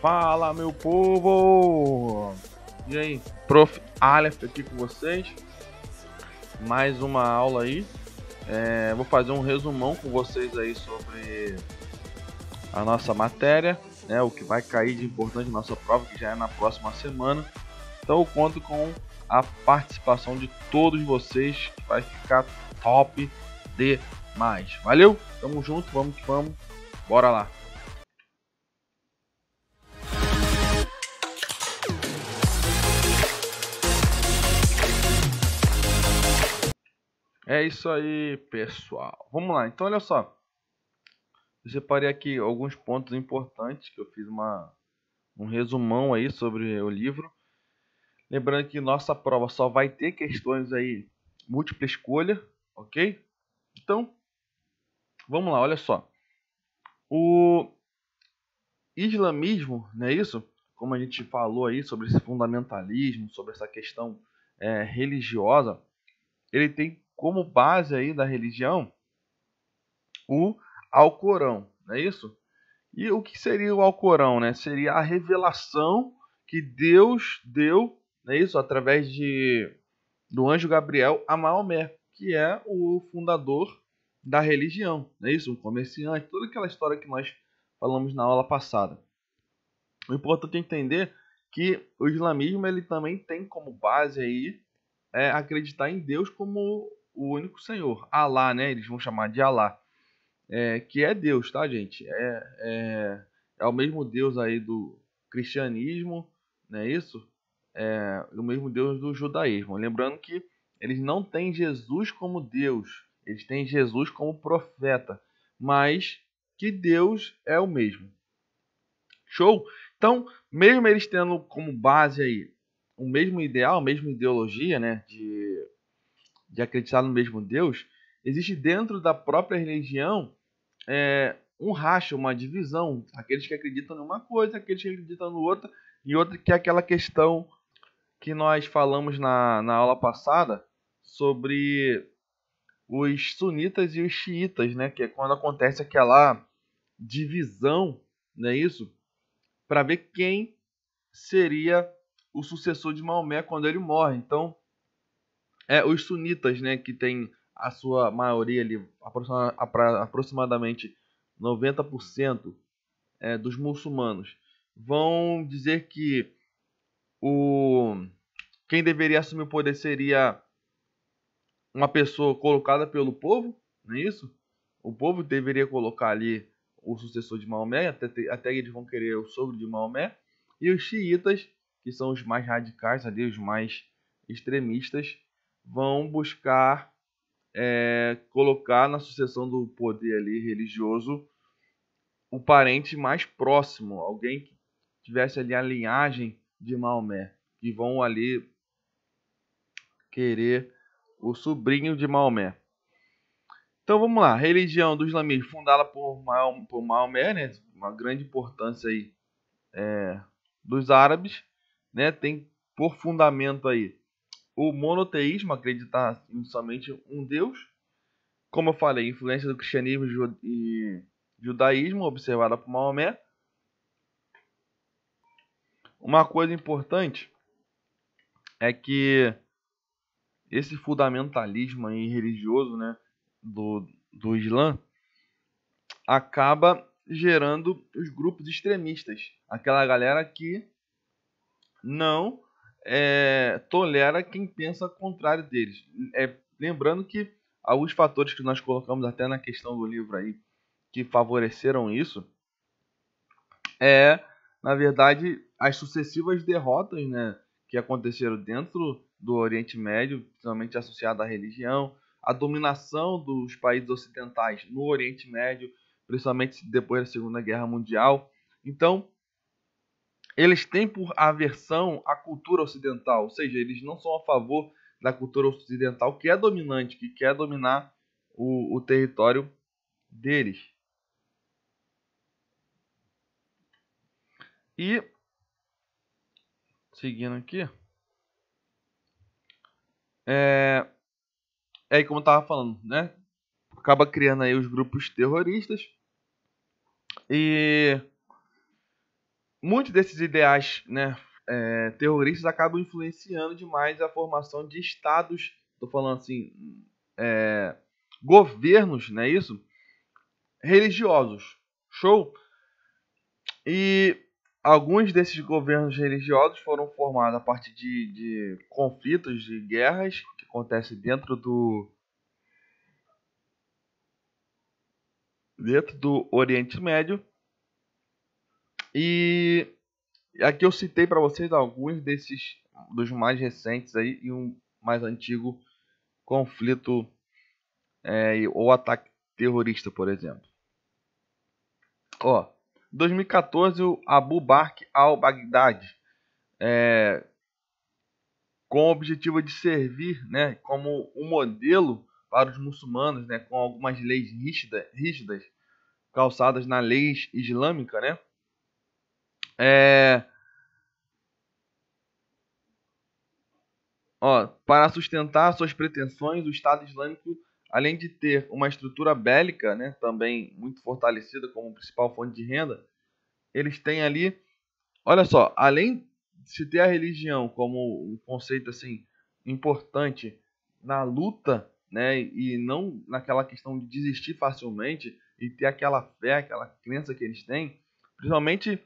Fala, meu povo! E aí, Prof. Aleph aqui com vocês. Mais uma aula aí. Vou fazer um resumão com vocês aí sobre a nossa matéria, né? O que vai cair de importante na nossa prova, que já é na próxima semana. Então eu conto com a participação de todos vocês, que vai ficar top demais. Valeu? Tamo junto, vamos que vamos. Bora lá! É isso aí, pessoal. Vamos lá. Então, olha só. Eu separei aqui alguns pontos importantes que eu fiz um resumão aí sobre o livro. Lembrando que nossa prova só vai ter questões aí múltipla escolha, ok? Então, vamos lá. Olha só. O islamismo, não é isso? Como a gente falou aí sobre esse fundamentalismo, sobre essa questão religiosa, ele tem como base aí da religião o Alcorão, não é isso? E o que seria o Alcorão, né? Seria a revelação que Deus deu, não é isso? Através do anjo Gabriel a Maomé, que é o fundador da religião, não é isso? Um comerciante, toda aquela história que nós falamos na aula passada. O importante é entender que o islamismo ele também tem como base aí acreditar em Deus como o único Senhor, Alá, né? Eles vão chamar de Alá. Que é Deus, tá, gente? É o mesmo Deus aí do cristianismo, não é isso? É o mesmo Deus do judaísmo. Lembrando que eles não têm Jesus como Deus, eles têm Jesus como profeta, mas que Deus é o mesmo. Show? Então, mesmo eles tendo como base aí o mesmo ideal, a mesma ideologia, né, de acreditar no mesmo Deus, existe dentro da própria religião um racha, uma divisão. Aqueles que acreditam em uma coisa, aqueles que acreditam no outra, e outra que é aquela questão que nós falamos na aula passada sobre os sunitas e os xiitas, né? Que é quando acontece aquela divisão, não é isso? Para ver quem seria o sucessor de Maomé quando ele morre. Então, os sunitas, né? Que tem a sua maioria ali, aproximadamente 90% dos muçulmanos, vão dizer que quem deveria assumir o poder seria uma pessoa colocada pelo povo, não é isso? O povo deveria colocar ali o sucessor de Maomé, até eles vão querer o sogro de Maomé, e os xiitas, que são os mais radicais, ali, os mais extremistas, vão buscar colocar na sucessão do poder ali religioso o parente mais próximo, alguém que tivesse ali a linhagem de Maomé, que vão ali querer o sobrinho de Maomé. Então vamos lá, religião do islamismo fundada por Maomé, né? Uma grande importância aí dos árabes, né? Tem por fundamento aí o monoteísmo, acreditar em somente um Deus. Como eu falei, influência do cristianismo e judaísmo observada por Maomé. Uma coisa importante é que esse fundamentalismo aí religioso, né, do Islã acaba gerando os grupos extremistas, aquela galera que não tolera quem pensa contrário deles. Lembrando que alguns fatores que nós colocamos até na questão do livro aí que favoreceram isso na verdade, as sucessivas derrotas, né, que aconteceram dentro do Oriente Médio, principalmente associada à religião, a dominação dos países ocidentais no Oriente Médio, principalmente depois da Segunda Guerra Mundial. Então, eles têm por aversão a cultura ocidental, ou seja, eles não são a favor da cultura ocidental que é dominante, que quer dominar o território deles. E, seguindo aqui, aí como eu estava falando, né? Acaba criando aí os grupos terroristas. E muitos desses ideais, né, terroristas acabam influenciando demais a formação de estados, estou falando assim, governos, não é isso? Religiosos. Show? E alguns desses governos religiosos foram formados a partir de conflitos, de guerras que acontecem dentro do Oriente Médio. E aqui eu citei para vocês alguns desses, dos mais recentes aí, e um mais antigo conflito ou ataque terrorista, por exemplo. Ó, 2014, o Abu Bakr al-Baghdadi, com o objetivo de servir, né, como um modelo para os muçulmanos, né, com algumas leis rígidas calçadas na lei islâmica, né, é, para sustentar suas pretensões, o Estado Islâmico, além de ter uma estrutura bélica, né, também muito fortalecida como principal fonte de renda, eles têm ali, olha só, além de se ter a religião como um conceito assim importante na luta, né, e não naquela questão de desistir facilmente e ter aquela fé, aquela crença que eles têm, principalmente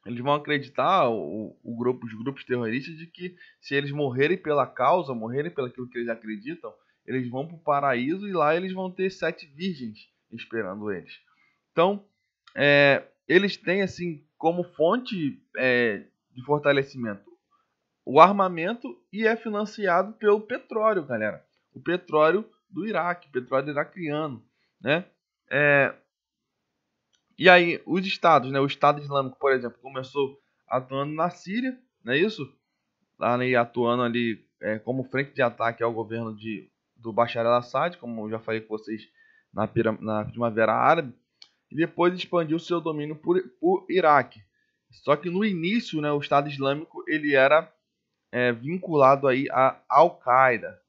eles vão acreditar, os grupos terroristas, de que se eles morrerem pela causa, morrerem pelo que eles acreditam, eles vão para o paraíso e lá eles vão ter 7 virgens esperando eles. Então, eles têm assim como fonte de fortalecimento o armamento e é financiado pelo petróleo, galera. O petróleo do Iraque, petróleo iraquiano, né? E aí, os estados, né? O Estado Islâmico, por exemplo, começou atuando na Síria, não é isso? Ali, atuando ali como frente de ataque ao governo do Bashar al-Assad, como eu já falei com vocês na Primavera Árabe, e depois expandiu seu domínio por Iraque. Só que no início, né, o Estado Islâmico ele era vinculado aí a Al-Qaeda.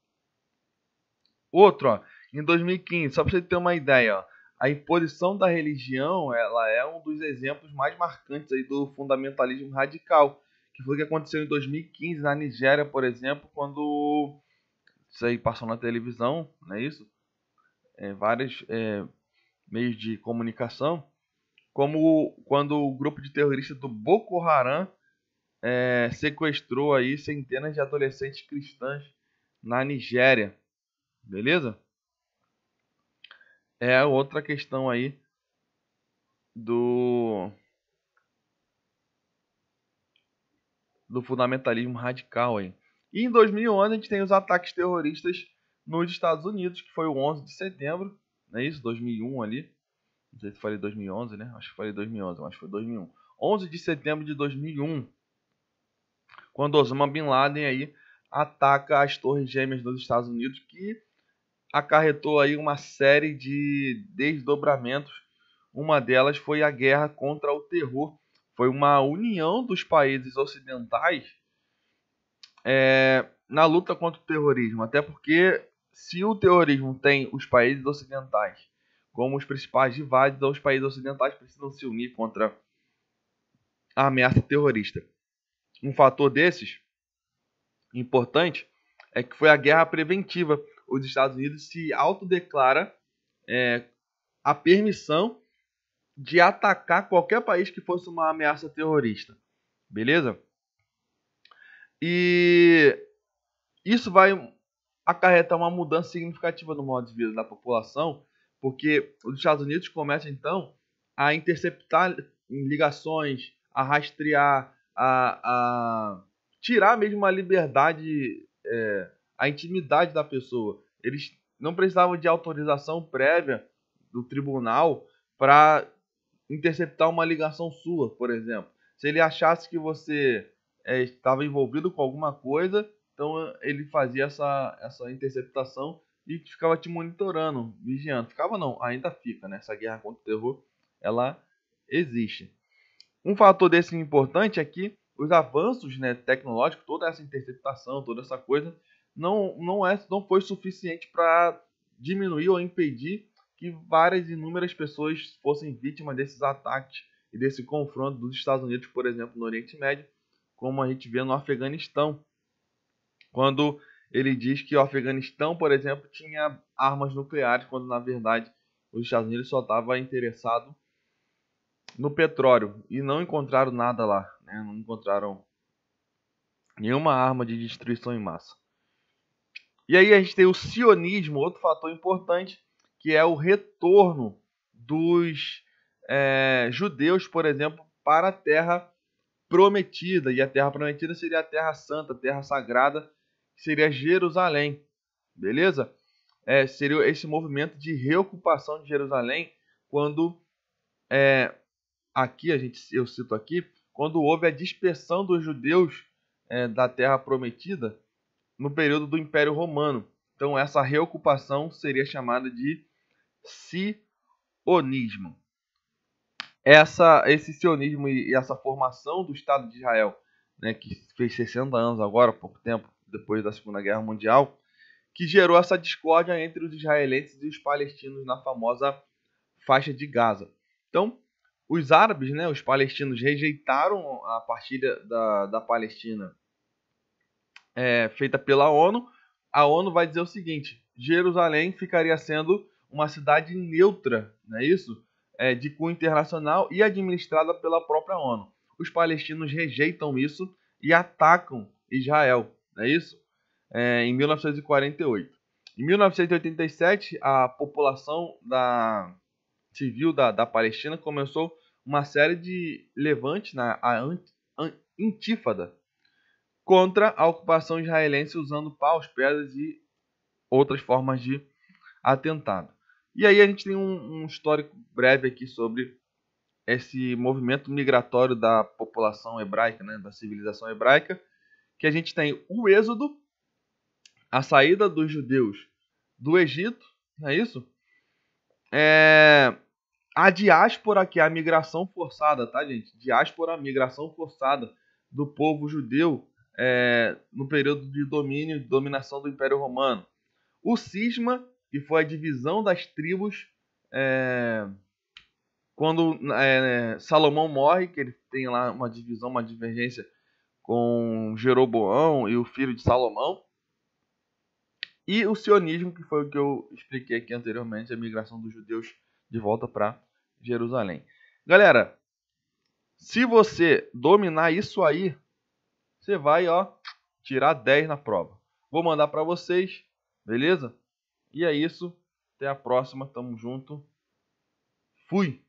Outro, ó, em 2015, só para você ter uma ideia, ó, a imposição da religião ela é um dos exemplos mais marcantes aí do fundamentalismo radical, que foi o que aconteceu em 2015 na Nigéria, por exemplo, quando isso aí passou na televisão, não é isso? Vários meios de comunicação, como quando o grupo de terroristas do Boko Haram sequestrou aí centenas de adolescentes cristãs na Nigéria, beleza? É outra questão aí do, do fundamentalismo radical aí. E em 2011 a gente tem os ataques terroristas nos Estados Unidos, que foi o 11 de setembro, não é isso? 2001 ali. Não sei se falei 2011, né? Acho que falei 2011, mas foi 2001. 11 de setembro de 2001, quando Osama Bin Laden aí ataca as Torres Gêmeas dos Estados Unidos, que acarretou aí uma série de desdobramentos. Uma delas foi a guerra contra o terror. Foi uma união dos países ocidentais na luta contra o terrorismo. Até porque se o terrorismo tem os países ocidentais como os principais rivais, os países ocidentais precisam se unir contra a ameaça terrorista. Um fator desses importante é que foi a guerra preventiva. Os Estados Unidos se autodeclara a permissão de atacar qualquer país que fosse uma ameaça terrorista. Beleza? E isso vai acarretar uma mudança significativa no modo de vida da população, porque os Estados Unidos começam então a interceptar ligações, a rastrear, a tirar mesmo a liberdade, a intimidade da pessoa. Eles não precisavam de autorização prévia do tribunal para interceptar uma ligação sua, por exemplo. Se ele achasse que você estava envolvido com alguma coisa, então ele fazia essa interceptação e ficava te monitorando, vigiando. Ficava não, ainda fica, né? Essa guerra contra o terror, ela existe. Um fator desse importante é que os avanços, né, tecnológicos, toda essa interceptação, toda essa coisa, não foi suficiente para diminuir ou impedir que várias inúmeras pessoas fossem vítimas desses ataques e desse confronto dos Estados Unidos, por exemplo, no Oriente Médio, como a gente vê no Afeganistão, quando ele diz que o Afeganistão, por exemplo, tinha armas nucleares, quando na verdade os Estados Unidos só estava interessado no petróleo e não encontraram nada lá, né? Não encontraram nenhuma arma de destruição em massa. E aí a gente tem o sionismo, outro fator importante, que é o retorno dos judeus, por exemplo, para a Terra Prometida. E a Terra Prometida seria a Terra Santa, a Terra Sagrada, que seria Jerusalém. Beleza? Seria esse movimento de reocupação de Jerusalém, quando aqui eu cito aqui, quando houve a dispersão dos judeus da Terra Prometida no período do Império Romano. Então essa reocupação seria chamada de sionismo. Esse sionismo e essa formação do Estado de Israel, né, que fez 60 anos agora, pouco tempo depois da Segunda Guerra Mundial, que gerou essa discórdia entre os israelenses e os palestinos na famosa faixa de Gaza. Então, os árabes, né, os palestinos, rejeitaram a partilha da Palestina feita pela ONU. A ONU vai dizer o seguinte: Jerusalém ficaria sendo uma cidade neutra, não é isso? De cunho internacional e administrada pela própria ONU. Os palestinos rejeitam isso e atacam Israel, não é isso? Em 1948. Em 1987, a população civil da Palestina começou uma série de levantes, a intifada, contra a ocupação israelense, usando paus, pedras e outras formas de atentado. E aí a gente tem um histórico breve aqui sobre esse movimento migratório da população hebraica, né, da civilização hebraica, que a gente tem o êxodo, a saída dos judeus do Egito, não é isso? A diáspora, que é a migração forçada, tá, gente? Diáspora, migração forçada do povo judeu no período de dominação do Império Romano. O cisma, que foi a divisão das tribos quando Salomão morre, que ele tem lá uma divisão, uma divergência com Jeroboão e o filho de Salomão. E o sionismo, que foi o que eu expliquei aqui anteriormente, a migração dos judeus de volta para Jerusalém. Galera, se você dominar isso aí, você vai tirar 10 na prova. Vou mandar para vocês, beleza? E é isso. Até a próxima. Tamo junto. Fui!